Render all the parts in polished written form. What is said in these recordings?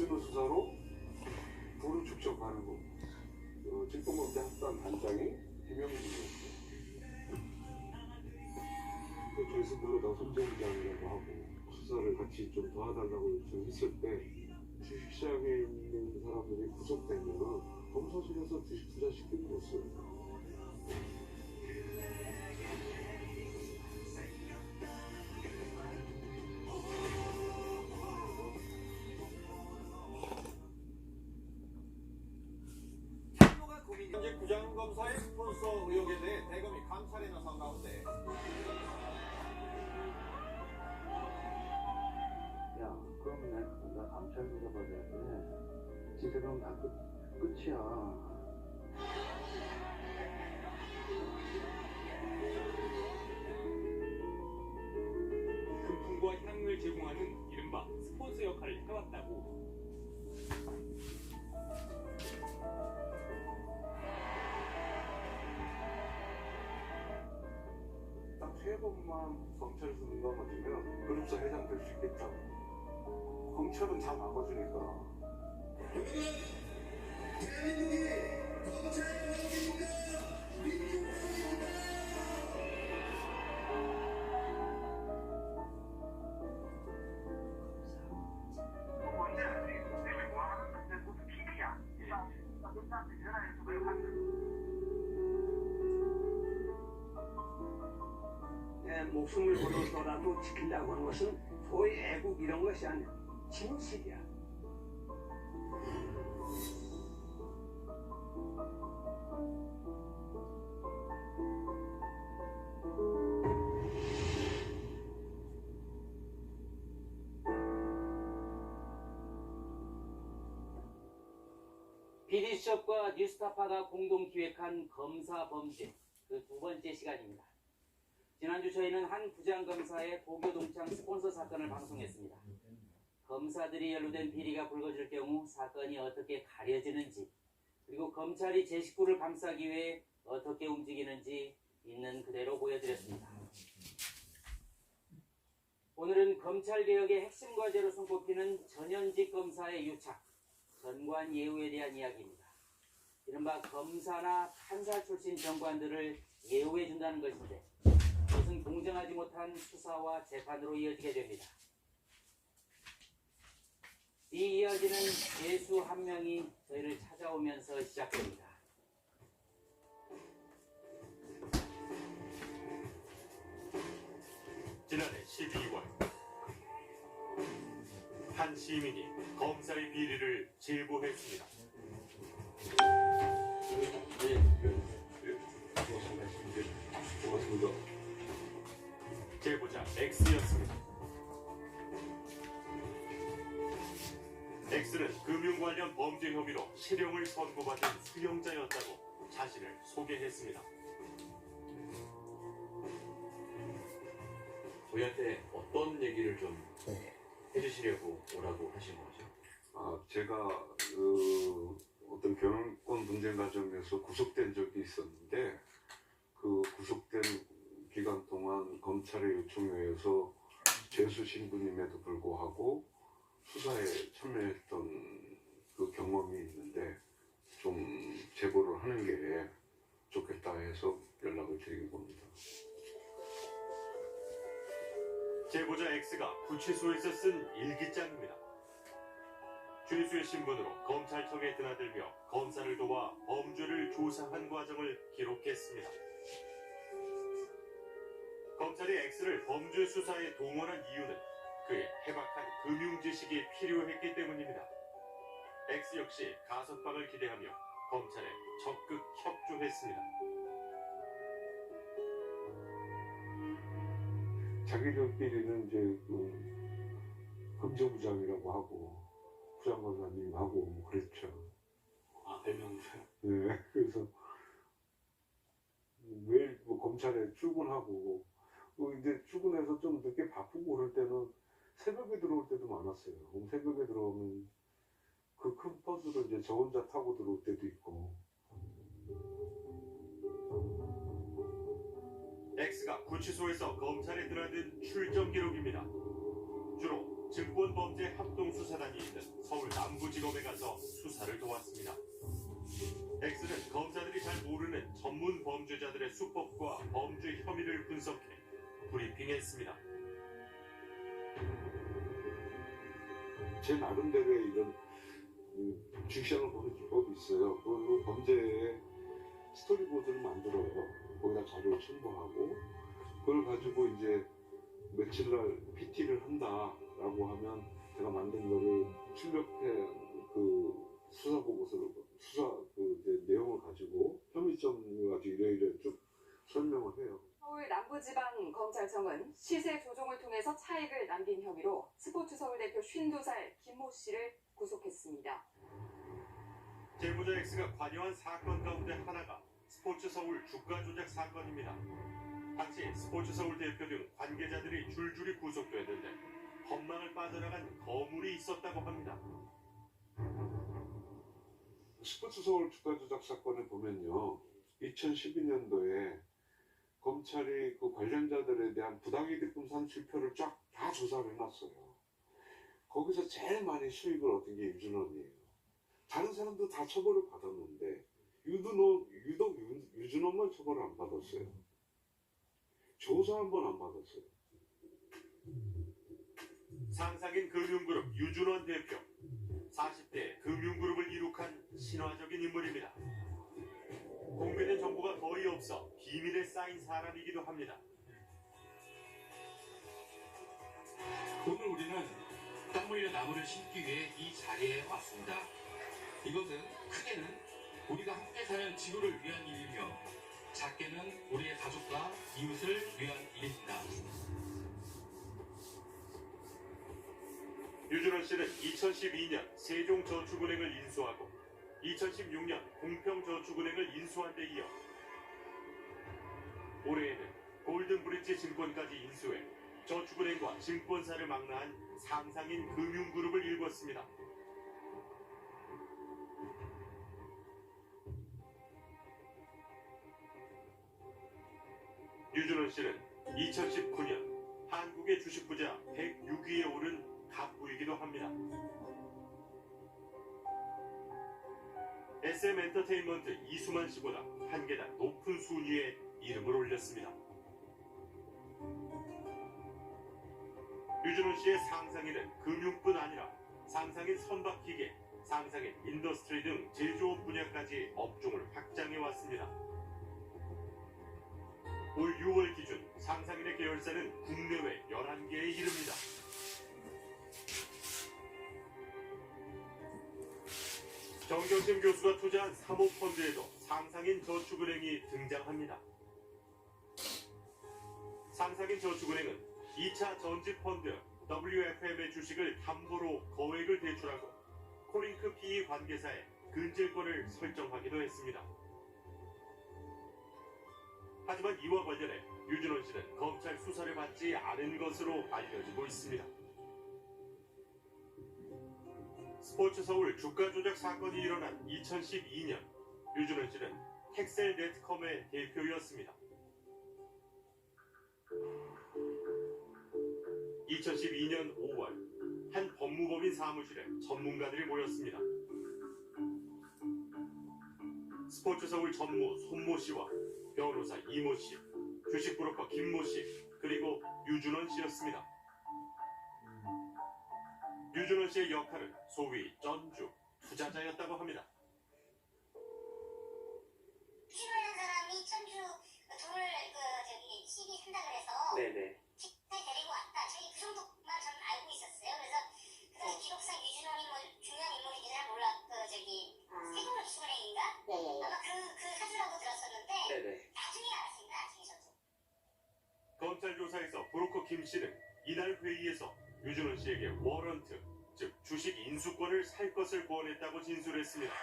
오징어 수사로 부를 축적하는 거. 직권범죄 합산 단장이 김영준이었어요. 그래서 불러다가 선정부장이라고 하고 수사를 같이 좀 도와달라고 요청했을 때 주식시장에 있는 사람들이 구속되면 검사실에서 주식 투자시키고 있어요. 현재 부장검사의 스폰서 의혹에 대해 대검이 감찰에 나선 가운데 야, 그럼 나 감찰 조사 받아야 돼. 진짜 그럼 다 끝이야. 금품과 향유를 제공하는 이른바 스폰서 역할을 해왔다고. 딱 3번만 검찰 수사가 맞으면 그룹사 회장 될 수 있겠다고. 검찰은 다 막아주니까. 대한민국이 검찰의 왕국입니다. 민주공화국입니다. 목숨을 걸어서라도 지키려고 하는 것은 소위 애국 이런 것이 아니야. 진실이야. PD수첩과 뉴스타파가 공동 기획한 검사 범죄 그 두 번째 시간입니다. 지난주 저희는 한 부장검사의 고교 동창 스폰서 사건을 방송했습니다. 검사들이 연루된 비리가 불거질 경우 사건이 어떻게 가려지는지, 그리고 검찰이 제 식구를 감싸기 위해 어떻게 움직이는지 있는 그대로 보여드렸습니다. 오늘은 검찰개혁의 핵심 과제로 손꼽히는 전현직 검사의 유착, 전관 예우에 대한 이야기입니다. 이른바 검사나 판사 출신 정관들을 예우해준다는 것인데 그것은 공정하지 못한 수사와 재판으로 이어지게 됩니다. 이 이야기는 예수 한 명이 저희를 찾아오면서 시작됩니다. 지난해 12월 한 시민이 검사의 비리를 제보했습니다. 고맙습니다. 제보자 X였습니다. X는 금융 관련 범죄 혐의로 실형을 선고받은 수용자였다고 자신을 소개했습니다. 저희한테 어떤 얘기를 좀 해주시려고 오라고 하신 거죠? 제가 어떤 경영권 분쟁 과정에서 구속된 적이 있었는데 그 구속된 기간 동안 검찰의 요청에 의해서 죄수 신분임에도 불구하고 수사에 참여했던 그 경험이 있는데 좀 제보를 하는 게 좋겠다 해서 연락을 드린 겁니다. 제보자 X가 구치소에서 쓴 일기장입니다. 죄수의 신분으로 검찰청에 드나들며 검사를 도와 범죄를 조사한 과정을 기록했습니다. 검찰이 X를 범죄 수사에 동원한 이유는 그의 해박한 금융 지식이 필요했기 때문입니다. X 역시 가석방을 기대하며 검찰에 적극 협조했습니다. 자기들끼리는 이제 검정부장이라고 하고 부장검사님하고 뭐 그랬죠. 아, 별명이세요? 네, 그래서 매일 뭐 검찰에 출근하고 이제 출근해서 좀 늦게 바쁘고 그럴 때는 새벽에 들어올 때도 많았어요. 그럼 새벽에 들어오면 그 큰 버스를 이제 저 혼자 타고 들어올 때도 있고. X가 구치소에서 검찰에 드나든 출정 기록입니다. 주로 증권범죄 합동수사 수사단이 있는 서울 남부지검에 가서 수사를 도왔습니다. X는 검사들이 잘 모르는 전문 범죄자들의 수법과 범죄 혐의를 분석해 브리핑했습니다. 제 나름대로의 이런 주시장을 보는 기법이 있어요. 그 범죄의 스토리보드를 만들어요. 거기다 자료를 첨부하고 그걸 가지고 이제 며칠날 PT를 한다라고 하면 제가 만든 거를 출력해 수사 보고서를 이제 내용을 가지고 혐의점을 가지고 이래이래 쭉 설명을 해요. 서울 남부지방검찰청은 시세 조종을 통해서 차익을 남긴 혐의로 스포츠서울 대표 52살 김모 씨를 구속했습니다. 제보자 X가 관여한 사건 가운데 하나가 스포츠서울 주가 조작 사건입니다. 당시 스포츠서울 대표 등 관계자들이 줄줄이 구속됐는데 법망을 빠져나간 거물이 있었다고 합니다. 스포츠서울 주가 조작 사건을 보면요, 2012년도에 검찰이 그 관련자들에 대한 부당이득금 산출표를 쫙 다 조사를 해놨어요. 거기서 제일 많이 수익을 얻은 게 유준원이에요. 다른 사람도 다 처벌을 받았는데 유독 유준원만 처벌을 안 받았어요. 조사 한 번 안 받았어요. 상상인 금융그룹 유준원 대표, 40대 금융그룹을 이룩한 신화적인 인물입니다. 공개된 정보가 거의 없어 비밀에 쌓인 사람이기도 합니다. 오늘 우리는 땀 흘려 나무를 심기 위해 이 자리에 왔습니다. 이것은 크게는 우리가 함께 사는 지구를 위한 일이며 작게는 우리의 가족과 이웃을 위한 일입니다. 유준원 씨는 2012년 세종저축은행을 인수하고 2016년 공평저축은행을 인수한 데 이어 올해에는 골든브릿지 증권까지 인수해 저축은행과 증권사를 망라한 상상인 금융그룹을 일궜습니다. 유준원 씨는 2019년 한국의 주식 부자 106위에 오른 갑부이기도 합니다. SM엔터테인먼트 이수만 씨보다 한 계단 높은 순위에 이름을 올렸습니다. 유준원 씨의 상상인은 금융뿐 아니라 상상인 선박기계, 상상인 인더스트리 등 제조업 분야까지 업종을 확장해 왔습니다. 올 6월 기준 상상인의 계열사는 국내외 11개에 이릅니다. 정경심 교수가 투자한 사모펀드에도 상상인 저축은행이 등장합니다. 상상인 저축은행은 2차 전지펀드 WFM의 주식을 담보로 거액을 대출하고 코링크 PE 관계사에 근질권을 설정하기도 했습니다. 하지만 이와 관련해 유준원 씨는 검찰 수사를 받지 않은 것으로 알려지고 있습니다. 스포츠서울 주가 조작 사건이 일어난 2012년 유준원 씨는 텍셀넷컴의 대표였습니다. 2012년 5월 한 법무법인 사무실에 전문가들이 모였습니다. 스포츠서울 전무 손모 씨와 변호사 이모 씨, 주식브로커 김모 씨, 그리고 유준원 씨였습니다. 유준원 씨의 역할은 소위 전주 투자자였다고 합니다. 필요한 사람이 전주 돈을 시비한다 그래서 네네. 데리고 왔다. 저희 그 정도만 저는 알고 있었어요. 그래서 그 당시 기록상 유준원이 뭐 중요한 인물인지 잘 몰라. 세금을 기술은행인가? 아마 그 사주라고 들었었는데 네네. 나중에 알았습니다. 나중에 저도. 검찰 조사에서 브로커 김 씨는 이날 회의에서 유준원 씨에게 워런트, 즉 주식 인수권을 살 것을 권했다고 진술했습니다.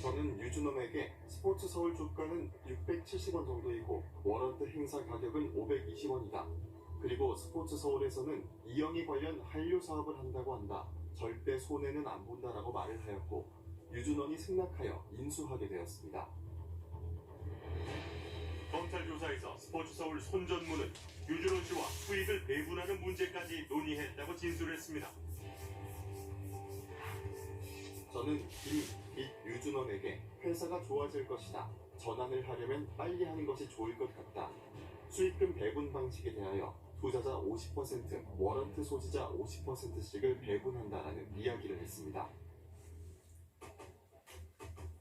저는 유준원에게 스포츠 서울 주가는 670원 정도이고 워런트 행사 가격은 520원이다. 그리고 스포츠 서울에서는 이영희 관련 한류 사업을 한다고 한다. 절대 손해는 안 본다라고 말을 하였고 유준원이 승낙하여 인수하게 되었습니다. 검찰 조사에서 스포츠서울 손전무는 유준호 씨와 수익을 배분하는 문제까지 논의했다고 진술했습니다. 저는 김 및 유준원에게 회사가 좋아질 것이다. 전환을 하려면 빨리 하는 것이 좋을 것 같다. 수익금 배분 방식에 대하여 투자자 50%, 워런트 소지자 50%씩을 배분한다라는 이야기를 했습니다.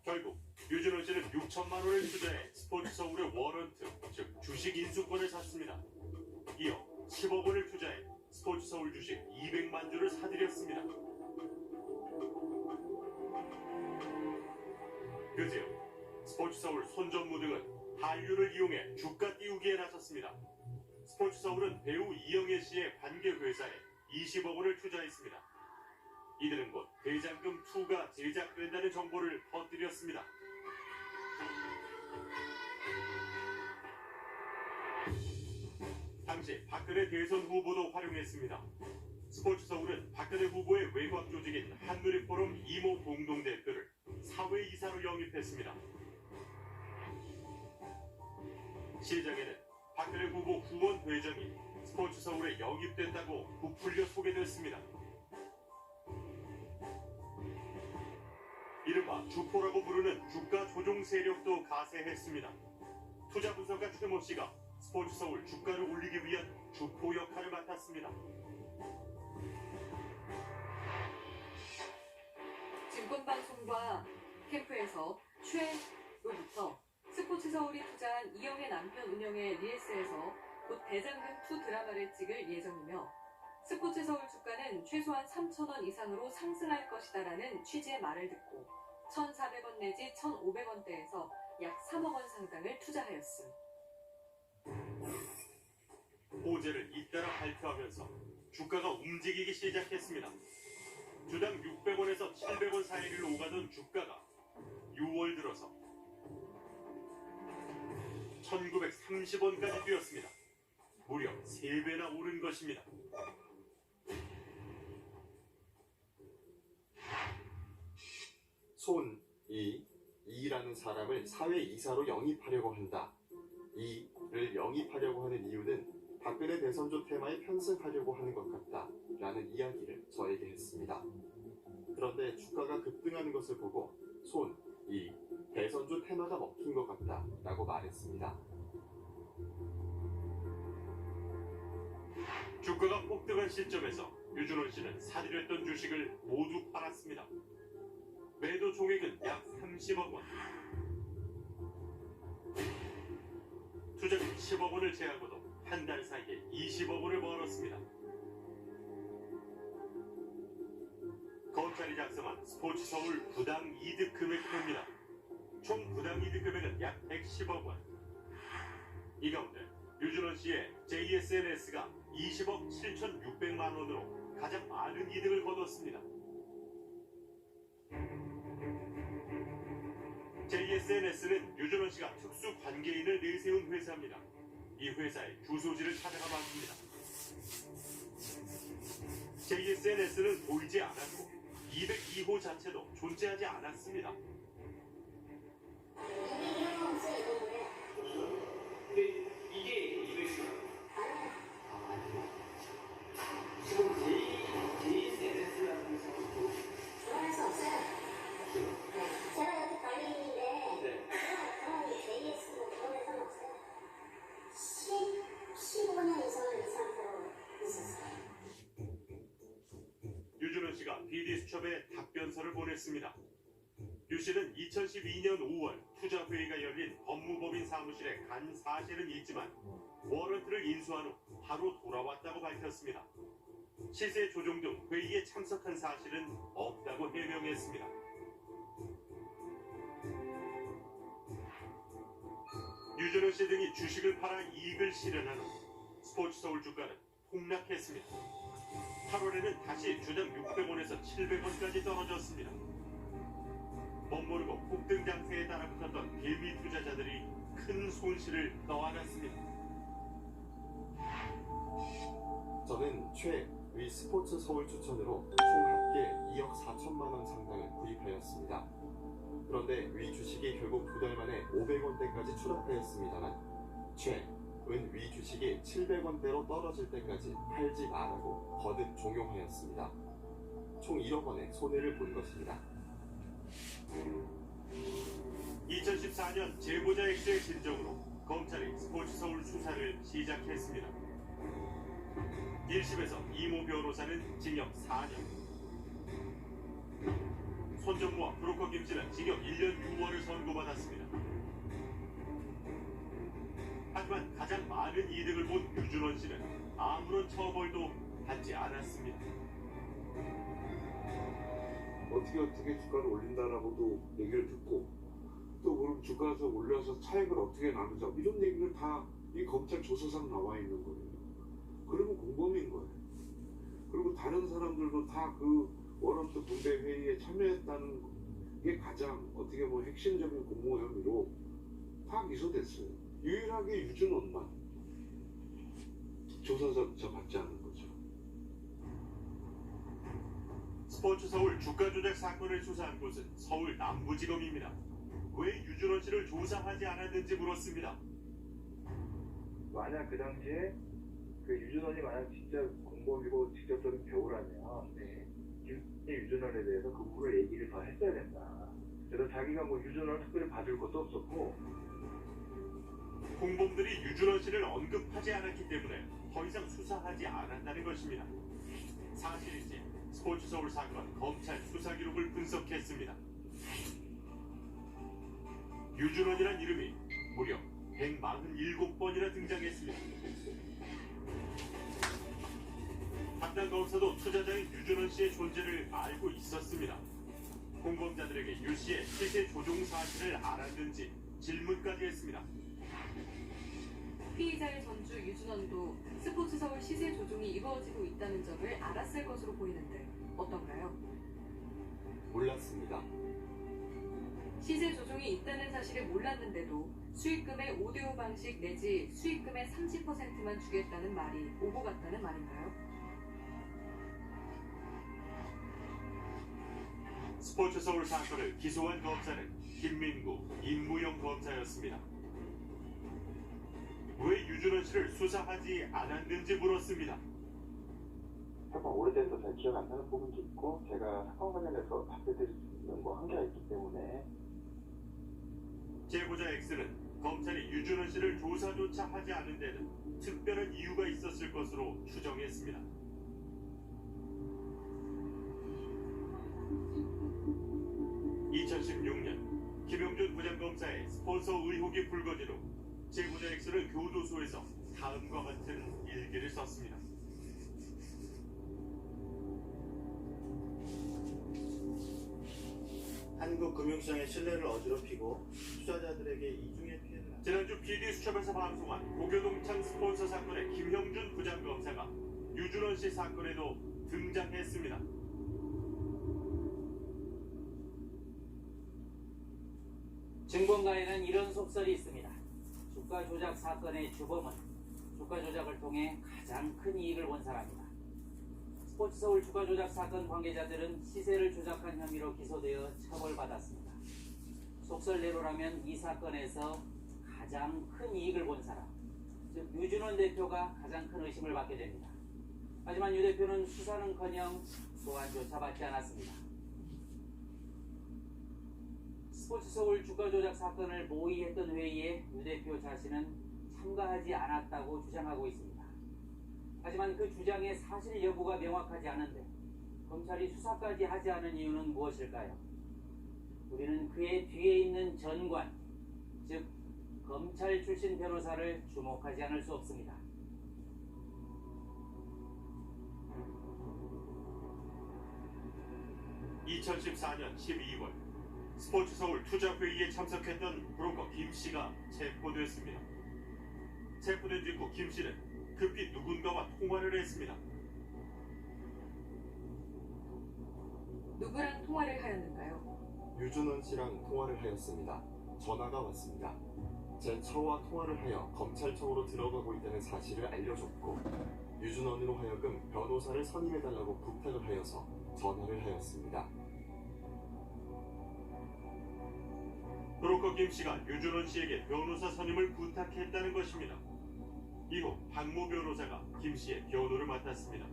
결국 유준호 씨는 6천만 원을 투자해 스포츠서울의 워런트, 즉 주식 인수권을 샀습니다. 이어 10억 원을 투자해 스포츠서울 주식 200만 주를 사들였습니다. 그즈음 스포츠서울 손전무 등은 한류를 이용해 주가 띄우기에 나섰습니다. 스포츠서울은 배우 이영애 씨의 관계 회사에 20억 원을 투자했습니다. 이들은 곧 대장금 2가 제작된다는 정보를 퍼뜨렸습니다. 당시 박근혜 대선 후보도 활용했습니다. 스포츠서울은 박근혜 후보의 외곽 조직인 한누리포럼 이모 공동대표를 사회이사로 영입했습니다. 시장에는 박근혜 후보 후원 회장이 스포츠서울에 영입됐다고 부풀려 소개됐습니다. 이른바 주포라고 부르는 주가 조종 세력도 가세했습니다. 투자 분석가 최모 씨가 스포츠서울 주가를 올리기 위한 주포 역할을 맡았습니다. 증권방송과 캠프에서 최로부터 스포츠서울이 투자한 이영애 남편 운영의 릴스에서 곧 대장금2 드라마를 찍을 예정이며 스포츠서울 주가는 최소한 3,000원 이상으로 상승할 것이다라는 취지의 말을 듣고 1,400원 내지 1,500원대에서 약 3억 원 상당을 투자하였음. 호재를 잇따라 발표하면서 주가가 움직이기 시작했습니다. 주당 600원에서 700원 사이를 오가던 주가가 6월 들어서 1930원까지 뛰었습니다. 무려 3배나 오른 것입니다. 이라는 사람을 사회이사로 영입하려고 한다. 이를 영입하려고 하는 이유는 박근혜 대선조 테마에 편승하려고 하는 것 같다 라는 이야기를 저에게 했습니다. 그런데 주가가 급등하는 것을 보고 대선조 테마가 먹힌 것 같다 라고 말했습니다. 주가가 폭등한 시점에서 유준원 씨는 사들였던 주식을 모두 팔았습니다. 매도 총액은 약 30억 원. 투자금 10억 원을 제하고도 한 달 사이에 20억 원을 벌었습니다. 검찰이 작성한 스포츠서울 부당 이득 금액표입니다. 총 부당 이득 금액은 약 110억 원. 이 가운데 유준원 씨의 JSNS가 20억 7,600만 원으로 가장 많은 이득을 거뒀습니다. JSNS는 유준원 씨가 특수 관계인을 내세운 회사입니다. 이 회사의 주소지를 찾아가 봤습니다. JSNS는 보이지 않았고 202호 자체도 존재하지 않았습니다. 이게 200시간. JSNS라는 들어갈 수 없어요. 제가 여기 관리인인데 그런 JS도 그런 데서는 없어요. 15년 이상을 이 상태로 있었어요. 유준원 씨가 PD수첩에 답변서를 보냈습니다. 유 씨는 2012년 5월 투자회의가 열린 법무법인 사무실에 간 사실은 있지만 워런트를 인수한 후 바로 돌아왔다고 밝혔습니다. 시세 조정 등 회의에 참석한 사실은 없다고 해명했습니다. 유준원 씨 등이 주식을 팔아 이익을 실현한 후 스포츠서울 주가는 폭락했습니다. 8월에는 다시 주당 600원에서 700원까지 떨어졌습니다. 멋모르고 폭등 장세에 따라붙었던 개미 투자자들이 큰 손실을 떠안았습니다. 저는 위 스포츠 서울 추천으로 총 합계 2억 4천만 원 상당을 구입하였습니다. 그런데 위 주식이 결국 2달 만에 500원대까지 추락하였습니다만 최, 은 위 주식이 700원대로 떨어질 때까지 팔지 말라고 거듭 종용하였습니다. 총 1억 원의 손해를 본 것입니다. 2014년 제보자 X의 진정으로 검찰이 스포츠서울 수사를 시작했습니다. 1심에서 이모 변호사는 징역 4년, 손정모와 브로커 김씨는 징역 1년 6월을 선고받았습니다. 하지만 가장 많은 이득을 본 유준원 씨는 아무런 처벌도 받지 않았습니다. 어떻게 주가를 올린다라고도 얘기를 듣고, 또 그럼 주가에서 올려서 차익을 어떻게 나누자, 이런 얘기를 다 이 검찰 조사상 나와 있는 거예요. 그러면 공범인 거예요. 그리고 다른 사람들도 다 그 워런트 분배 회의에 참여했다는 게 가장 어떻게 보면 핵심적인 공모 혐의로 다 기소됐어요. 유일하게 유준원만 조사조차 받지 않은 거죠. 스포츠 서울 주가 조작 사건을 수사한 곳은 서울 남부지검입니다. 왜 유준원 씨를 조사하지 않았는지 물었습니다. 만약 그 당시에 그 유준원이 만약 진짜 공범이고 직접적인 배우라면 유준원에 대해서 그 후로 얘기를 더 했어야 된다. 그래서 자기가 뭐 유준원을 특별히 봐줄 것도 없었고, 공범들이 유준원 씨를 언급하지 않았기 때문에 더 이상 수사하지 않았다는 것입니다. 사실인지 스포츠 서울 사건 검찰 수사 기록을 분석했습니다. 유준원이란 이름이 무려 147번이나 등장했습니다. 담당 검사도 투자자인 유준원 씨의 존재를 알고 있었습니다. 공범자들에게 유 씨의 시세 조종 사실을 알았는지 질문까지 했습니다. 피의자의 전주 유준원도 스포츠 서울 시세 조종이 이루어지고 있다는 점을 알았을 것으로 보이는데 어떤가요? 몰랐습니다. 시세 조종이 있다는 사실을 몰랐는데도 수익금의 5대5 방식 내지 수익금의 30%만 주겠다는 말이 오고 갔다는 말인가요? 스포츠 서울 사건을 기소한 검사는 김민구, 임무영 검사였습니다. 왜 유준원 씨를 수사하지 않았는지 물었습니다. 조금 오래돼서 잘 기억 안 나는 부분도 있고, 제가 사건 관련해서 답변드릴 수 있는 뭐 한계가 있기 때문에. 제보자 X는 검찰이 유준원 씨를 조사조차 하지 않은 데는 특별한 이유가 있었을 것으로 추정했습니다. (2016년) 김영준 부장검사의 스폰서 의혹이 불거진 후 제보자 X는 교도소에서 다음과 같은 일기를 썼습니다. 한국 금융시장의 신뢰를 어지럽히고 투자자들에게 이중의 피해를 지난주 PD수첩에서 방송한 고교동창 스폰서 사건의 김형준 부장검사가 유준원 씨 사건에도 등장했습니다. 증권가에는 이런 속설이 있습니다. 주가 조작 사건의 주범은 주가 조작을 통해 가장 큰 이익을 본 사람이다. 스포츠 서울 주가 조작 사건 관계자들은 시세를 조작한 혐의로 기소되어 처벌받았습니다. 속설대로라면 이 사건에서 가장 큰 이익을 본 사람, 즉 유준원 대표가 가장 큰 의심을 받게 됩니다. 하지만 유 대표는 수사는커녕 소환조차 받지 않았습니다. 스포츠 서울 주가 조작 사건을 모의했던 회의에 유 대표 자신은 참가하지 않았다고 주장하고 있습니다. 하지만 그 주장의 사실 여부가 명확하지 않은데 검찰이 수사까지 하지 않은 이유는 무엇일까요? 우리는 그의 뒤에 있는 전관, 즉 검찰 출신 변호사를 주목하지 않을 수 없습니다. (2014년 12월) 스포츠 서울 투자회의에 참석했던 브로커 김씨가 체포됐습니다. 체포된 직후 김씨는 급히 누군가와 통화를 했습니다. 누구랑 통화를 하였는가요? 유준원 씨랑 통화를 하였습니다. 전화가 왔습니다. 제 처와 통화를 하여 검찰청으로 들어가고 있다는 사실을 알려줬고, 유준원으로 하여금 변호사를 선임해달라고 부탁을 하여서 전화를 하였습니다. 브로커 김 씨가 유준원 씨에게 변호사 선임을 부탁했다는 것입니다. 이후 박모 변호사가 김 씨의 변호를 맡았습니다.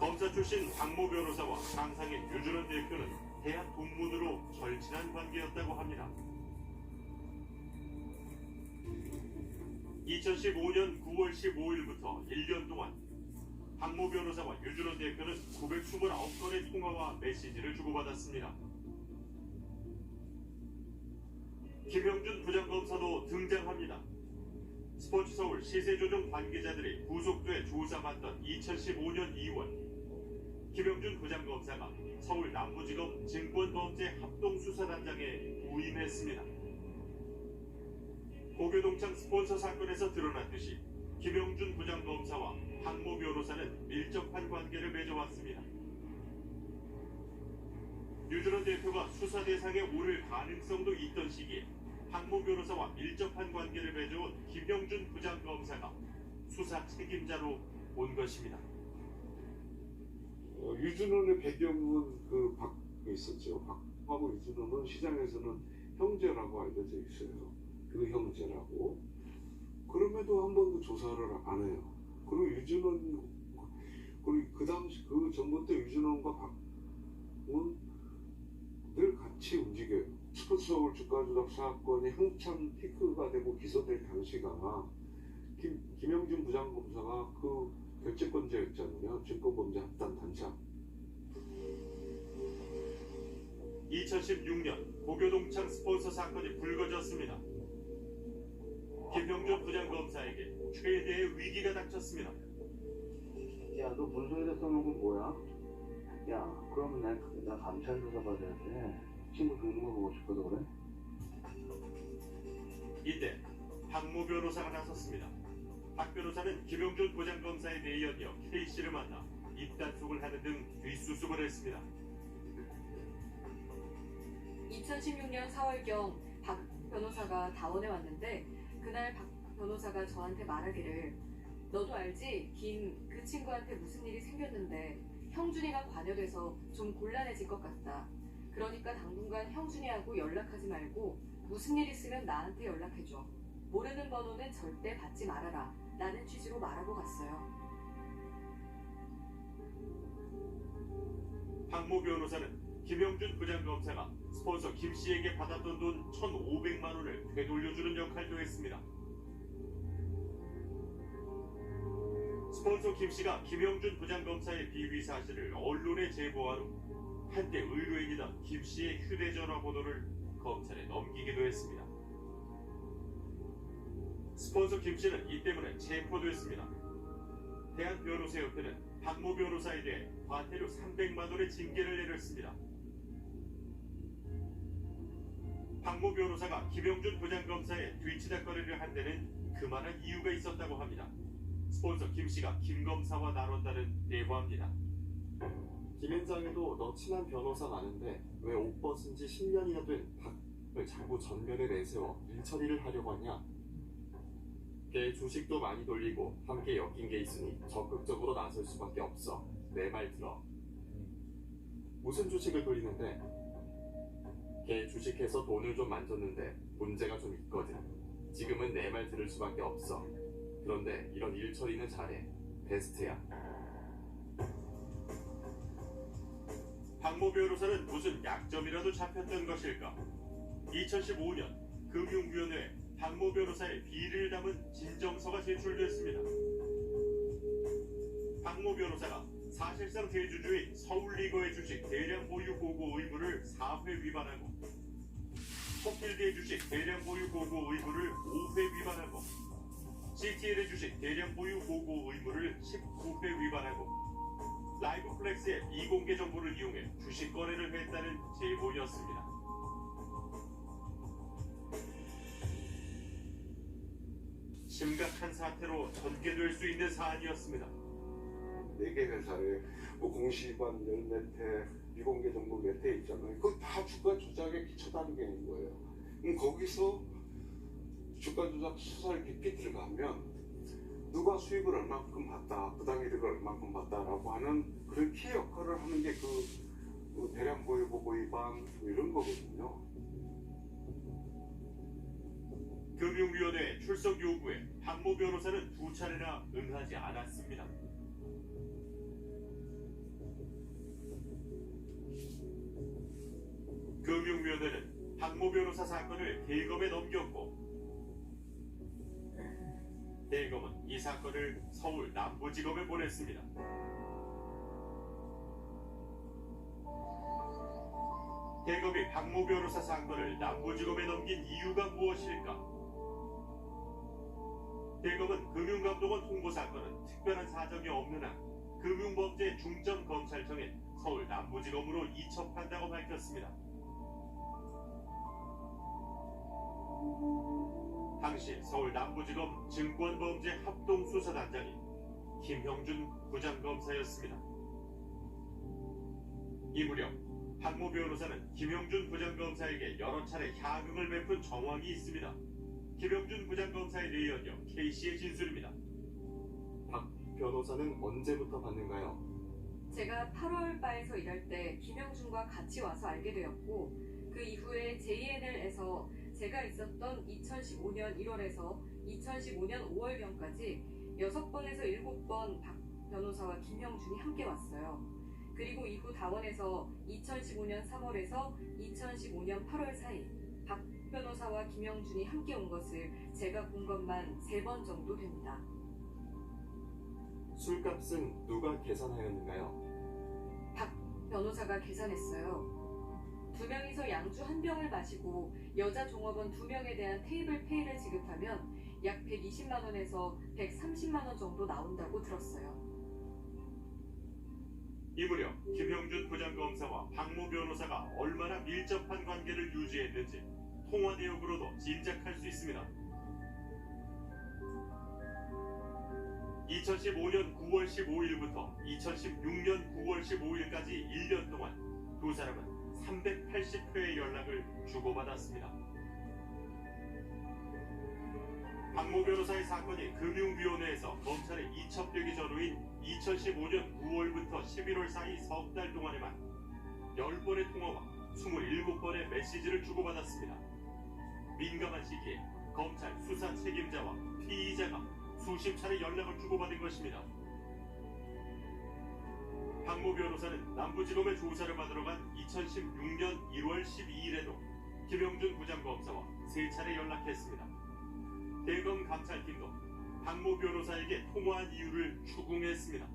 검사 출신 박모 변호사와 상상인 유준원 대표는 대학 동문으로 절친한 관계였다고 합니다. 2015년 9월 15일부터 1년 동안 박모 변호사와 유준원 대표는 929건의 통화와 메시지를 주고받았습니다. 김영준 부장검사도 등장합니다. 스포츠서울 시세조정 관계자들이 구속돼 조사받던 2015년 2월 김영준 부장검사가 서울 남부지검 증권범죄합동수사단장에 부임했습니다. 고교동창 스폰서 사건에서 드러났듯이 김영준 부장검사와 박모 변호사는 밀접한 관계를 맺어왔습니다. 유준원 대표가 수사 대상에 오를 가능성도 있던 시기에 박모 변호사와 밀접한 관계를 맺어온 김영준 부장검사가 수사 책임자로 온 것입니다. 유준원의 배경은 그 박이 있었죠. 박하고 유준원은 시장에서는 형제라고 알려져 있어요. 그 형제라고. 그럼에도 한 번도 조사를 안 해요. 그리고 유준원, 그리고 그 당시 그 전부터 유준원과 박은 늘 같이 움직여요. 스포츠서울 주가 조작 사건이 한참 피크가 되고 기소될 당시가 김영준 부장검사가 그 결재권자였잖아요. 증권범죄 합단 단장. 2016년 고교동창 스폰서 사건이 불거졌습니다. 김영준 부장검사에게 최대의 위기가 닥쳤습니다. 야, 너 문서에다 써놓은 건 뭐야? 야, 그러면 나 감찰 조사 받아야 돼. 친구 죽는 거 보고 싶어서 그래? 이때 박모 변호사가 나섰습니다. 박 변호사는 김영준 부장검사의 내연녀 K씨를 만나 입단속을 하는 등 뒷수습을 했습니다. 2016년 4월경 박 변호사가 다원에 왔는데 그날 박 변호사가 저한테 말하기를 너도 알지? 김 그 친구한테 무슨 일이 생겼는데 형준이가 관여돼서 좀 곤란해질 것 같다. 그러니까 당분간 형준이하고 연락하지 말고 무슨 일 있으면 나한테 연락해줘. 모르는 번호는 절대 받지 말아라. 라는 취지로 말하고 갔어요. 박모 변호사는 김영준 부장검사가 스폰서 김씨에게 받았던 돈 1,500만 원을 되돌려주는 역할도 했습니다. 스폰서 김씨가 김영준 부장검사의 비위 사실을 언론에 제보한 후 한때 의뢰인이던 김씨의 휴대전화 번호를 검찰에 넘기기도 했습니다. 스폰서 김씨는 이 때문에 체포됐습니다. 대한변호사협회는 박모 변호사에 대해 과태료 300만 원의 징계를 내렸습니다. 박모 변호사가 김영준 부장검사의 뒤치다거리를 한 데는 그만한 이유가 있었다고 합니다. 스폰서 김씨가 김 검사와 나눴다는 내부합니다. 김현장에도 너 친한 변호사 많은데 왜 옷 벗은 지 10년이나 된 박을 자꾸 전면에 내세워 일처리를 하려고 하냐? 걔 주식도 많이 돌리고 함께 엮인 게 있으니 적극적으로 나설 수밖에 없어. 내 말 들어. 무슨 주식을 돌리는데? 걔 주식해서 돈을 좀 만졌는데 문제가 좀 있거든. 지금은 내 말 들을 수밖에 없어. 그런데 이런 일 처리는 잘해. 베스트야. 박모 변호사는 무슨 약점이라도 잡혔던 것일까? 2015년 금융위원회에 박모 변호사의 비리를 담은 진정서가 제출됐습니다. 박모 변호사가 사실상 대주주인 서울리거의 주식 대량 보유 보고 의무를 4회 위반하고 코필드의 주식 대량 보유 보고 의무를 5회 위반하고 CTL의 주식 대량 보유 보고 의무를 19회 위반하고 라이브플렉스의 미공개 정보를 이용해 주식 거래를 했다는 제보였습니다. 심각한 사태로 전개될 수 있는 사안이었습니다. 4개 회사에 뭐 공시관 14태, 미공개 정보 4태 있잖아요. 그거 다 주가 조작에 기초다는 게 있는 거예요. 그럼 거기서 주가 조작 수사를 깊이 들어가면 누가 수익을 얼마큼 봤다, 부당이득을 얼마큼 봤다라고 하는 그런 키 역할을 하는 게 그 또 대량 보호보 위반 이런 거거든요. 금융위원회 출석 요구에 박모 변호사는 2차례나 응하지 않았습니다. 금융위원회는 박모 변호사 사건을 대검에 넘겼고 대검은 이 사건을 서울 남부지검에 보냈습니다. 대검이 박모 변호사 사건을 남부지검에 넘긴 이유가 무엇일까? 대검은 금융감독원 통보 사건은 특별한 사정이 없는 한 금융범죄 중점검찰청인 서울 남부지검으로 이첩한다고 밝혔습니다. 당시 서울 남부지검 증권범죄 합동수사단장인 김형준 부장검사였습니다. 이 무렵 박모 변호사는 김형준 부장검사에게 여러 차례 향응을 베푼 정황이 있습니다. 김형준 부장검사에 대해 이어 K씨의 진술입니다. 박 변호사는 언제부터 봤는가요? 제가 8월 바에서 일할 때 김영준과 같이 와서 알게 되었고 그 이후에 JNL에서 제가 있었던 2015년 1월에서 2015년 5월경까지 6번에서 7번 박 변호사와 김형준이 함께 왔어요. 그리고 이후 다원에서 2015년 3월에서 2015년 8월 사이 박 변호사와 김형준이 함께 온 것을 제가 본 것만 3번 정도 됩니다. 술값은 누가 계산하였는가요? 박 변호사가 계산했어요. 2명이서 양주 1병을 마시고 여자 종업원 2명에 대한 테이블 페이를 지급하면 약 120만 원에서 130만 원 정도 나온다고 들었어요. 이 무렵 김형준 부장검사와 박모 변호사가 얼마나 밀접한 관계를 유지했는지 통화 내역으로도 짐작할 수 있습니다. 2015년 9월 15일부터 2016년 9월 15일까지 1년 동안 두 사람은 380회의 연락을 주고받았습니다. 박모 변호사의 사건이 금융위원회에서 검찰에 이첩되기 전후인 2015년 9월부터 11월 사이 석 달 동안에만 10번의 통화와 27번의 메시지를 주고받았습니다. 민감한 시기에 검찰 수사 책임자와 피의자가 수십 차례 연락을 주고받은 것입니다. 박모 변호사는 남부지검의 조사를 받으러 간 2016년 1월 12일에도 김형준 부장검사와 3차례 연락했습니다. 대검 감찰팀도 박모 변호사에게 통화한 이유를 추궁했습니다.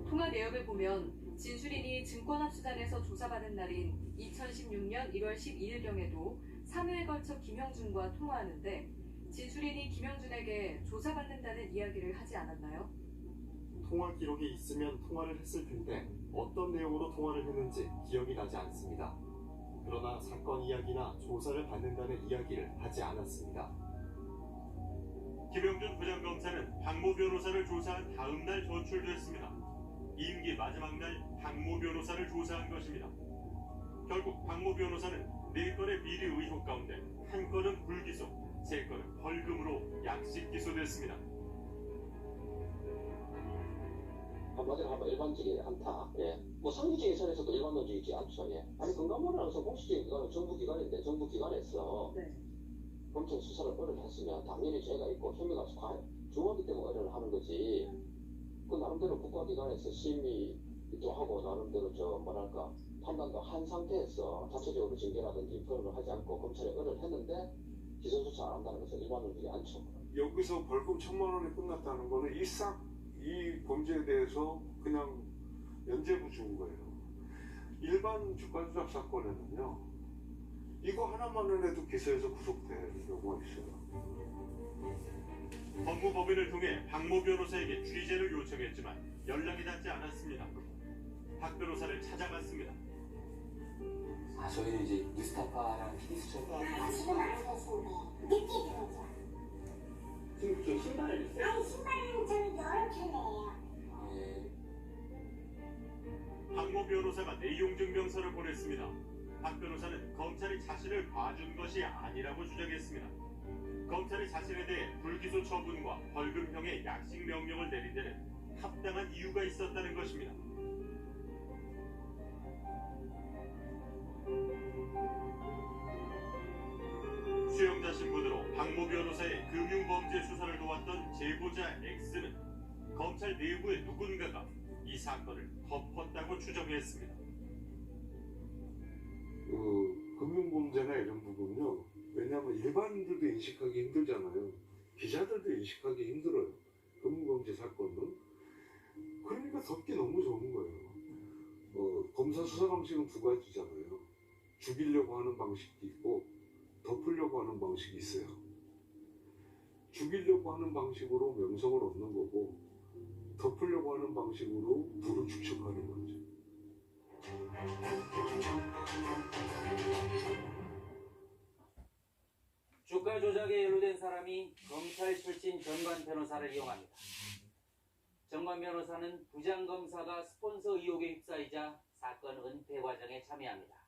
통화 내역을 보면 진술인이 증권합수단에서 조사받은 날인 2016년 1월 12일경에도 3회에 걸쳐 김형준과 통화하는데 진술인이 김형준에게 조사받는다는 이야기를 하지 않았나요? 통화 기록이 있으면 통화를 했을 텐데 어떤 내용으로 통화를 했는지 기억이 나지 않습니다. 그러나 사건 이야기나 조사를 받는다는 이야기를 하지 않았습니다. 김형준 부장검사는 박모 변호사를 조사한 다음 날 전출됐습니다. 임기 마지막 날 박모 변호사를 조사한 것입니다. 결국 박모 변호사는 4건의 비리 의혹 가운데 1건은 불기소, 3건은 벌금으로 약식 기소됐습니다. 한마디로 하면 일반적인 안타. 예. 뭐 상기적인 선에서도 일반론적이지 않죠. 예. 아니 건강보험이라서 공식적인 기관은 정부기관인데 정부기관에서 검찰 수사를 의뢰했으면 당연히 죄가 있고 혐의가 중하기 때문에 의뢰를 하는 거지. 그 나름대로 국가기관에서 심의도 하고 나름대로 판단도 한 상태에서 자체적으로 징계라든지 표현을 하지 않고 검찰에 의뢰를 했는데 기소조차 안 한다는 것은 일반론적이 않죠. 여기서 벌금 1,000만 원이 끝났다는 거는 이 범죄에 대해서 그냥 면죄부 준 거예요. 일반 주가 조작 사건에는요, 이거 하나만 해도 기소해서 구속되는 경우가 있어요. 법무법인을 통해 박모 변호사에게 취재를 요청했지만 연락이 닿지 않았습니다. 박 변호사를 찾아갔습니다. 저희는 이제 뉴스타파랑 TV수첩 지금 안 사시는데 늦게 들어오죠. 지금 저 신발을 아니 신발은 저는 여러 켤레예요. 박모 변호사가 내용 증명서를 보냈습니다. 박 변호사는 검찰이 자신을 봐준 것이 아니라고 주장했습니다. 검찰이 자신에 대해 불기소 처분과 벌금형의 약식 명령을 내린 데는 합당한 이유가 있었다는 것입니다. 수영자 신분으로 박모 변호사의 금융범죄 수사를 도왔던 제보자 X는 검찰 내부의 누군가가 이 사건을 덮었다고 추정했습니다. 금융범죄나 이런 부분요. 왜냐하면 일반인들도 인식하기 힘들잖아요. 기자들도 인식하기 힘들어요. 금융범죄 사건은. 그러니까 덮기 너무 좋은 거예요. 검사 수사 방식은 두 가지잖아요. 죽이려고 하는 방식도 있고 덮으려고 하는 방식이 있어요. 죽이려고 하는 방식으로 명성을 얻는 거고 덮으려고 하는 방식으로 부를 축적하는 거죠. 주가 조작에 연루된 사람이 검찰 출신 전관 변호사를 이용합니다. 전관 변호사는 부장검사가 스폰서 의혹에 휩싸이자 사건 은폐 과정에 참여합니다.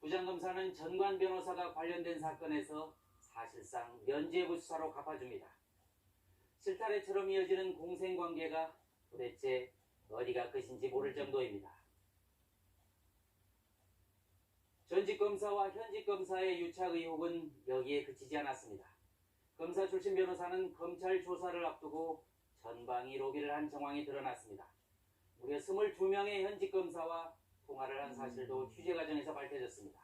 부장검사는 전관 변호사가 관련된 사건에서 사실상 면죄부 수사로 갚아줍니다. 실타래처럼 이어지는 공생관계가 도대체 어디가 끝인지 모를 정도입니다. 전직 검사와 현직 검사의 유착 의혹은 여기에 그치지 않았습니다. 검사 출신 변호사는 검찰 조사를 앞두고 전방위 로비를 한 정황이 드러났습니다. 무려 22명의 현직 검사와 통화를 한 사실도 취재 과정에서 밝혀졌습니다.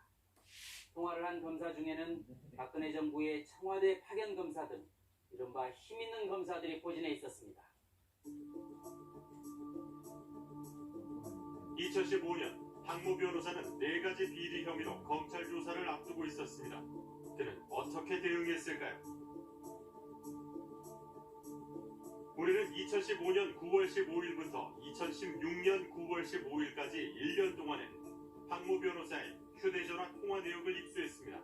통화를 한 검사 중에는 박근혜 정부의 청와대 파견 검사 등 이른바 힘있는 검사들이 포진해 있었습니다. 2015년 박모 변호사는 4가지 비리 혐의로 검찰 조사를 앞두고 있었습니다. 그는 어떻게 대응했을까요? 우리는 2015년 9월 15일부터 2016년 9월 15일까지 1년 동안에 박모 변호사의 휴대전화 통화 내역을 입수했습니다.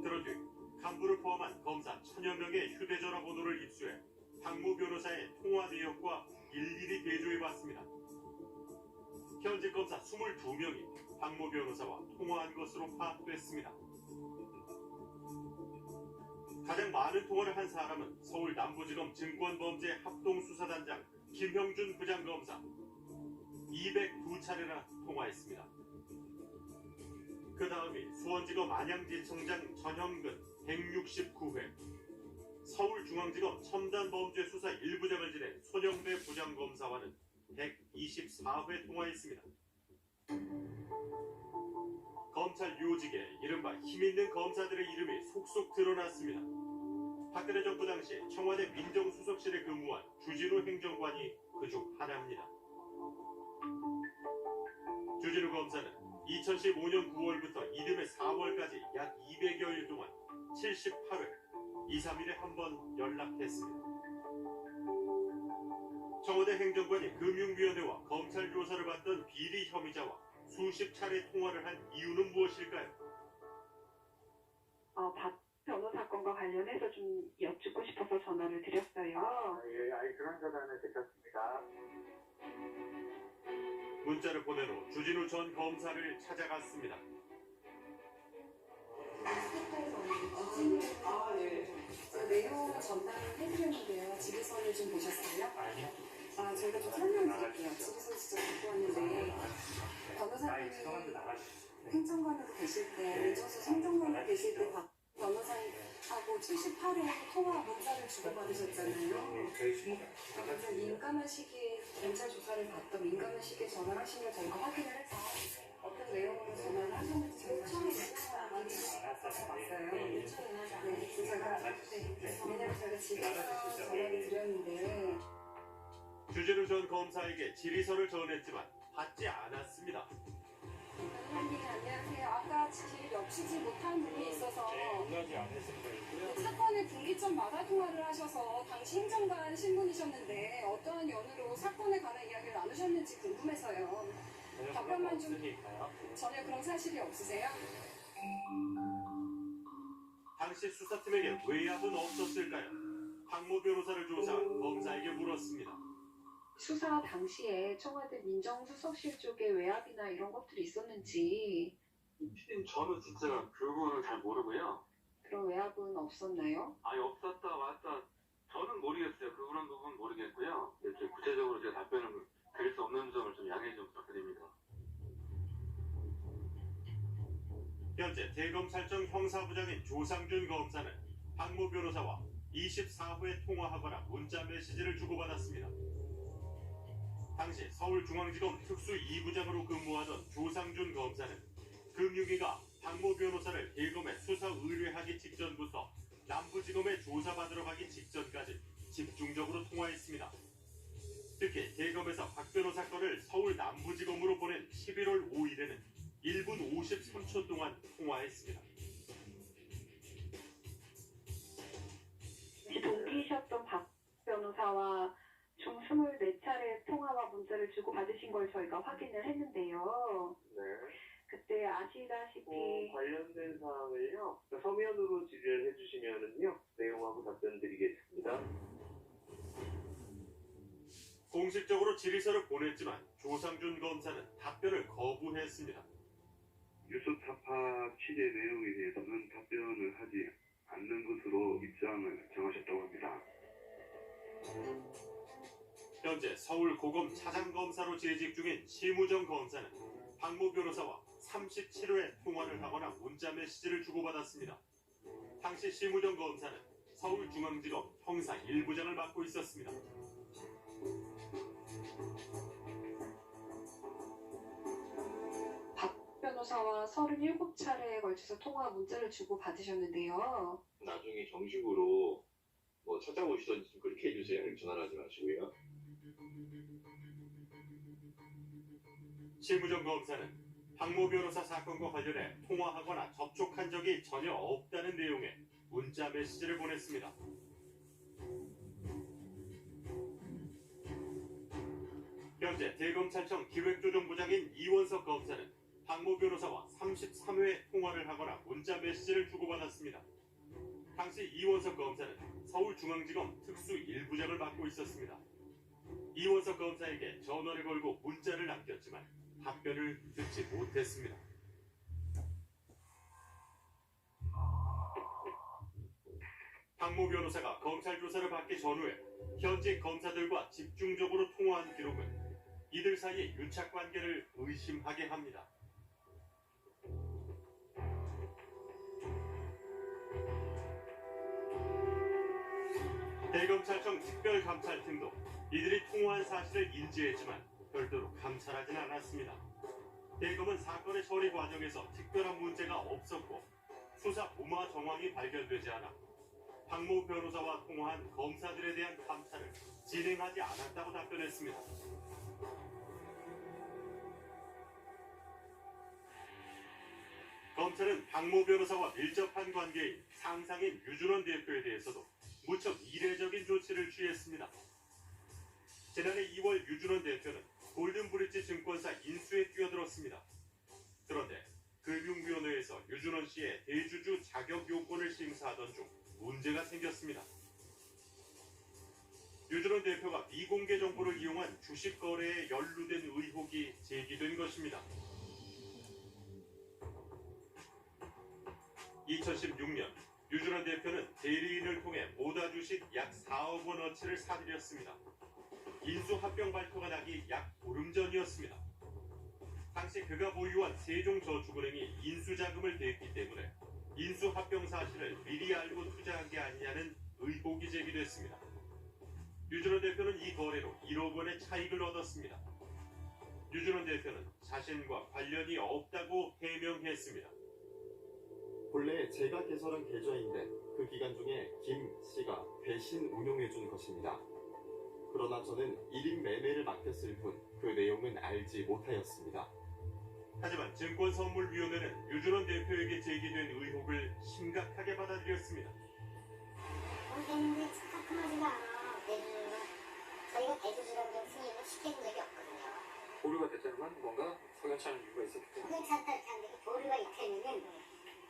그런 뒤 간부를 포함한 검사 1000여 명의 휴대전화 번호를 입수해 박모 변호사의 통화 내역과 일일이 대조해봤습니다. 현직 검사 22명이 박모 변호사와 통화한 것으로 파악됐습니다. 가장 많은 통화를 한 사람은 서울 남부지검 증권범죄 합동수사단장 김형준 부장검사 202차례나 통화했습니다. 그 다음이 수원지검 안양지청장 전형근 169회, 서울중앙지검 첨단범죄수사 1부장을 지낸 손영배 부장검사와는 124회 통화했습니다. 검찰 요직에 이른바 힘있는 검사들의 이름이 속속 드러났습니다. 박근혜 정부 당시 청와대 민정수석실에 근무한 주진우 행정관이 그중 하나입니다. 주진우 검사는 2015년 9월부터 이듬해 4월까지 약 200여일 동안 78회, 2, 3일에 한 번 연락했습니다. 청와대 행정관이 금융위원회와 검찰 조사를 받던 비리 혐의자와 수십 차례 통화를 한 이유는 무엇일까요? 박 변호사 건과 관련해서 좀 여쭙고 싶어서 전화를 드렸어요. 그런 전화는 드렸습니다. 문자를 보낸 후 주진우 전 검사를 찾아갔습니다. 내용 전달해드렸는데요. 집에서는 좀 보셨어요? 아니요. 저희가 좀 설명드릴게요. 집에서 직접 듣고 왔는데 변호사님이 행정관으로 계실 때, 민정수석 행정관으로 계실 때 박 변호사하고 78회 통화 문자를 주고받으셨잖아요. 그래서 민감한 시기에 검찰 조사를 받던 민감한 시기에 전화를 하신 걸 저희가 확인을 해서 어떤 내용으로 전화를 하셨는지 저희가 처음에 봤어요. 그래서 제가 왜냐면 저희가 집에서 전화를 드렸는데 주진우 전 검사에게 질의서를 전했지만 받지 않았습니다. 변호사님 안녕하세요. 아까 길 여쭈지 못한 분이 있어서 사건의 분기 전 마다 통화를 하셔서 당시 행정관 신분이셨는데 어떠한 연유로 사건에 관한 이야기를 나누셨는지 궁금해서요. 답변만 좀. 전혀 그런 사실이 없으세요? 당시 수사팀에게 외압은 없었을까요? 박모 변호사를 조사한 검사에게 물었습니다. 수사 당시에 청와대 민정수석실 쪽에 외압이나 이런 것들이 있었는지. 저는 진짜 그 부분을 잘 모르고요. 그런 외압은 없었나요? 아니 없었다 왔다. 저는 모르겠어요. 그런 부분 모르겠고요. 이제 구체적으로 제가 답변을 드릴 수 없는 점을 좀 양해 좀 부탁드립니다. 현재 대검찰청 형사부장인 조상준 검사는 박모 변호사와 24회 통화하거나 문자 메시지를 주고받았습니다. 당시 서울중앙지검 특수 2부장으로 근무하던 조상준 검사는 금융위가 박모 변호사를 대검에 수사 의뢰하기 직전부터 남부지검에 조사받으러 가기 직전까지 집중적으로 통화했습니다. 특히 대검에서 박 변호사 건을 서울 남부지검으로 보낸 11월 5일에는 1분 53초 동안 통화했습니다. 동기이셨던 박 변호사와 총 24차례 통화와 문자를 주고받으신 걸 저희가 확인을 했는데요. 네. 그때 아시다시피 관련된 사항을요, 서면으로 질의를 해주시면은요, 내용하고 답변드리겠습니다. 공식적으로 질의서를 보냈지만 조상준 검사는 답변을 거부했습니다. 뉴스타파 취재 내용에 대해서는 답변을 하지 않는 것으로 입장을 정하셨다고 합니다. 현재 서울고검 차장검사로 재직 중인 심우정 검사는 박모 변호사와 37회 통화를 하거나 문자 메시지를 주고받았습니다. 당시 심우정 검사는 서울중앙지검 형사 1부장을 맡고 있었습니다. 박 변호사와 37차례에 걸쳐서 통화 문자를 주고받으셨는데요. 나중에 정식으로 뭐 찾아오시던지 좀 그렇게 해주세요. 전화를 하지 마시고요. 심우정 검사는 박모 변호사 사건과 관련해 통화하거나 접촉한 적이 전혀 없다는 내용의 문자 메시지를 보냈습니다. 현재 대검찰청 기획조정부장인 이원석 검사는 박모 변호사와 33회 통화를 하거나 문자 메시지를 주고받았습니다. 당시 이원석 검사는 서울중앙지검 특수 1부장을 맡고 있었습니다. 이원석 검사에게 전화를 걸고 문자를 남겼지만 답변을 듣지 못했습니다. 박모 변호사가 검찰 조사를 받기 전후에 현직 검사들과 집중적으로 통화한 기록은 이들 사이의 유착 관계를 의심하게 합니다. 대검찰청 특별감찰팀도 이들이 통화한 사실을 인지했지만 별도로 감찰하진 않았습니다. 대검은 사건의 처리 과정에서 특별한 문제가 없었고 수사 무마 정황이 발견되지 않아 박모 변호사와 통화한 검사들에 대한 감찰을 진행하지 않았다고 답변했습니다. 검찰은 박모 변호사와 밀접한 관계인 상상인 유준원 대표에 대해서도 무척 이례적인 조치를 취했습니다. 지난해 2월 유준원 대표는 골든브릿지 증권사 인수에 뛰어들었습니다. 그런데 금융위원회에서 유준원 씨의 대주주 자격 요건을 심사하던 중 문제가 생겼습니다. 유준원 대표가 미공개 정보를 이용한 주식 거래에 연루된 의혹이 제기된 것입니다. 2016년 유준원 대표는 대리인을 통해 모다 주식 약 4억 원어치를 사들였습니다. 인수합병 발표가 나기 약 보름 전이었습니다. 당시 그가 보유한 세종저축은행이 인수자금을 댔기 때문에 인수합병 사실을 미리 알고 투자한 게 아니냐는 의혹이 제기됐습니다. 유준원 대표는 이 거래로 1억 원의 차익을 얻었습니다. 유준원 대표는 자신과 관련이 없다고 해명했습니다. 본래 제가 개설한 계좌인데 그 기간 중에 김 씨가 대신 운용해준 것입니다. 그러나 저는 1인 매매를 맡겼을 뿐 그 내용은 알지 못하였습니다. 하지만 증권선물위원회는 유준원 대표에게 제기된 의혹을 심각하게 받아들였습니다. 근데 가끔하지가 않아. 대주주가 저희가 대주주라고 좀 승인을 시켜준 적이 없거든요. 보류가 됐다는 건 뭔가 석연찮은 이유가 있었기 때문에. 석연찮다 이렇게 하는데 그 보류가 있다면은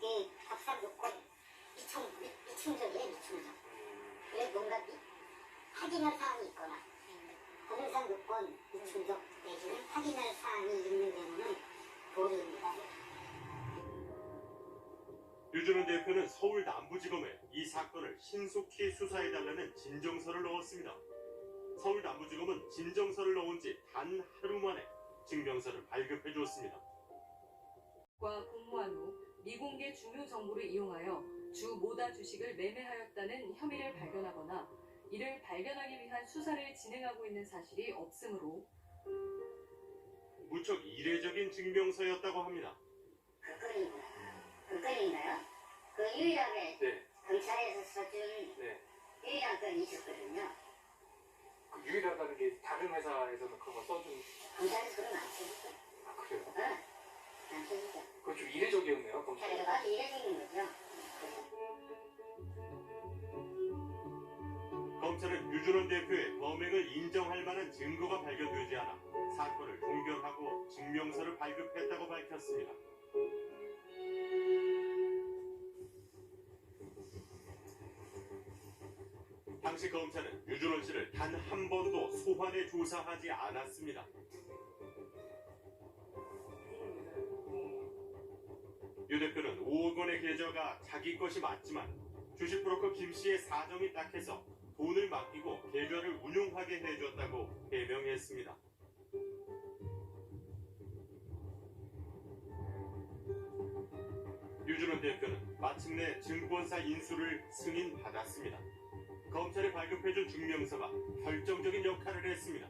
그 밥상 조건 미충족이래 미충족. 그래 뭔가 확인할 사항이 있거나 법률상 요건 미충족 내지는 확인할 사항이 있는 경우는 보류입니다. 유준원 대표는 서울 남부지검에 이 사건을 신속히 수사해달라는 진정서를 넣었습니다. 서울 남부지검은 진정서를 넣은 지 단 하루 만에 증명서를 발급해 줬습니다. 과 공모한 후 미공개 중요 정보를 이용하여 주 모다 주식을 매매하였다는 혐의를 발견하거나 이를 발견하기 위한 수사를 진행하고 있는 사실이 없으므로 무척 이례적인 증명서였다고 합니다. 그건인가요? 그 유일하게 네. 경찰에서 써준 네. 유일한 건이 있었거든요. 그 유일하다는 게 다른 회사에서는 그런 거 써준. 경찰에서 그런 거안 써줬어요. 아 그래요? 안 써줬어요. 그건 좀 이례적이었네요. 검찰. 아주 이례적인 거죠. 검찰은 유준원 대표의 범행을 인정할 만한 증거가 발견되지 않아 사건을 종결하고 증명서를 발급했다고 밝혔습니다. 당시 검찰은 유준원 씨를 단 한 번도 소환해 조사하지 않았습니다. 유 대표는 5억 원의 계좌가 자기 것이 맞지만 주식 브로커 김 씨의 사정이 딱해서 돈을 맡기고 계좌를 운용하게 해줬다고 해명했습니다. 유준원 대표는 마침내 증권사 인수를 승인받았습니다. 검찰이 발급해준 증명서가 결정적인 역할을 했습니다.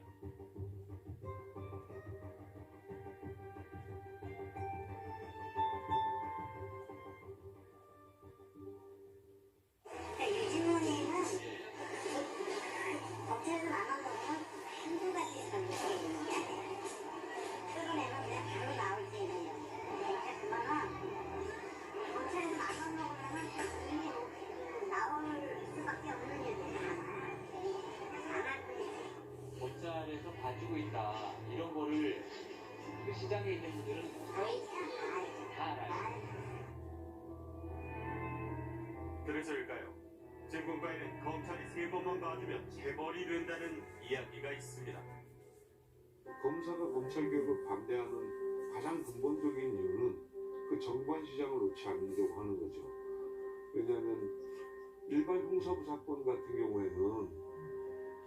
검찰에서 봐주고 있다 이런 거를 그 시장에 있는 분들은 다 알아요. 그래서일까요? 증권가에는 검찰이 3번만 봐주면 재벌이 된다는 이야기가 있습니다. 검사가 검찰개혁을 반대하는 가장 근본적인 이유는 그 정관 시장을 놓지 않으려고 하는 거죠. 왜냐하면 일반 형사부 사건 같은 경우에는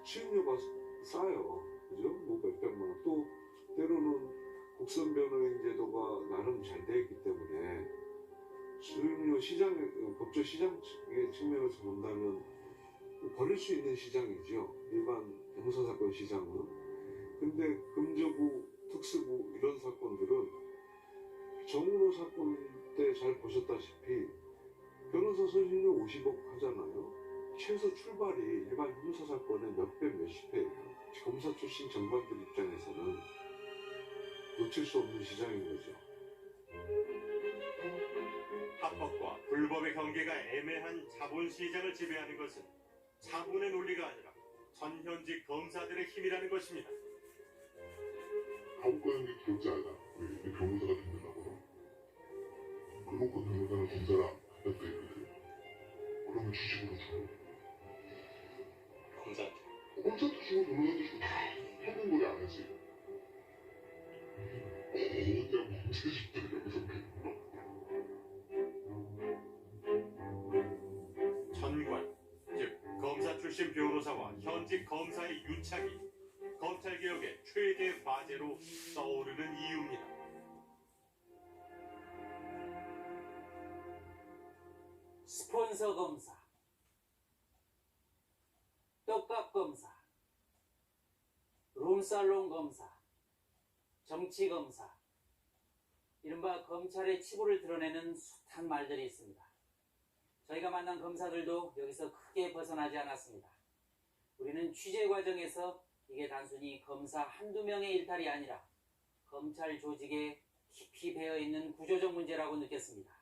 수임료가 싸요. 그죠? 뭐 몇백만 원. 또 때로는 국선 변호인 제도가 나름 잘 되어 있기 때문에 수임료 시장, 법조 시장 측면에서 본다면 버릴 수 있는 시장이죠. 일반 형사사건 시장은. 근데 금저구, 특수부 이런 사건들은 정은호 사건 때 잘 보셨다시피 변호사 선임료 50억 하잖아요. 최소 출발이 일반 형사사건의 몇 배, 몇십 배예요. 검사 출신 정관들 입장에서는 놓칠 수 없는 시장인 거죠. 합법과 불법의 경계가 애매한 자본시장을 지배하는 것은 자본의 논리가 아니라 전현직 검사들의 힘이라는 것입니다. 사업가는 게 두렵지 않아. 왜 변호사가 된다고. 그렇고 변호사는 검사를 안 갖다 있거든. 그러면 주식으로 줘. 검사한테. 검사도 주고 변호사도 주고 다 하는 거리 안 하지. 내가 문제 싶다 여기서 전관, 즉 검사 출신 변호사와 현직 검사의 유착이 검찰개혁의 최대 과제로 떠오르는 이유입니다. 스폰서 검사, 떡값 검사, 룸살롱 검사, 정치 검사, 이른바 검찰의 치부를 드러내는 숱한 말들이 있습니다. 저희가 만난 검사들도 여기서 크게 벗어나지 않았습니다. 우리는 취재 과정에서 이게 단순히 검사 한두 명의 일탈이 아니라 검찰 조직에 깊이 배어있는 구조적 문제라고 느꼈습니다.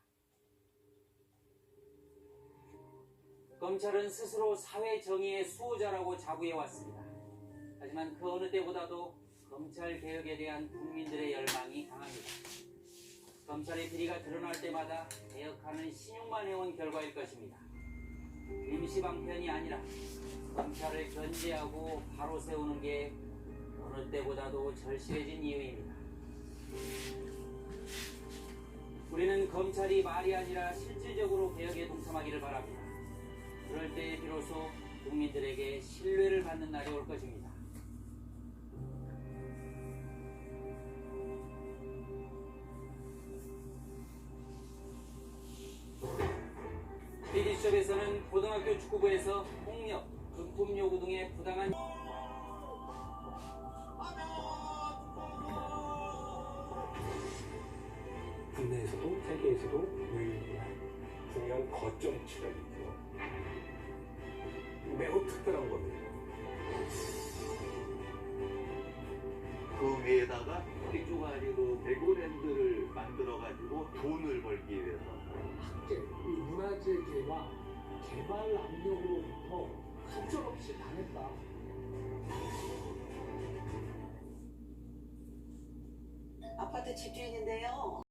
검찰은 스스로 사회 정의의 수호자라고 자부해왔습니다. 하지만 그 어느 때보다도 검찰 개혁에 대한 국민들의 열망이 강합니다. 검찰의 비리가 드러날 때마다 개혁하는 신용만 해온 결과일 것입니다. 임시방편이 아니라 검찰을 견제하고 바로 세우는 게 어느 때보다도 절실해진 이유입니다. 우리는 검찰이 말이 아니라 실질적으로 개혁에 동참하기를 바랍니다. 그럴 때 비로소 국민들에게 신뢰를 받는 날이 올 것입니다. PD수첩에서는 고등학교 축구부에서 폭력, 금품 요구 등의 부당한 국내에서도 세계에서도 유일한 중요한 거점치가 있고 매우 특별한 겁니다. 그 위에다가 삐쭈가리로 레고랜드를 만들어가지고 돈을 벌기 위해서. 학제, 이 문화재계와 개발 압력으로부터 속절없이 당했다. 아파트 집주인인데요.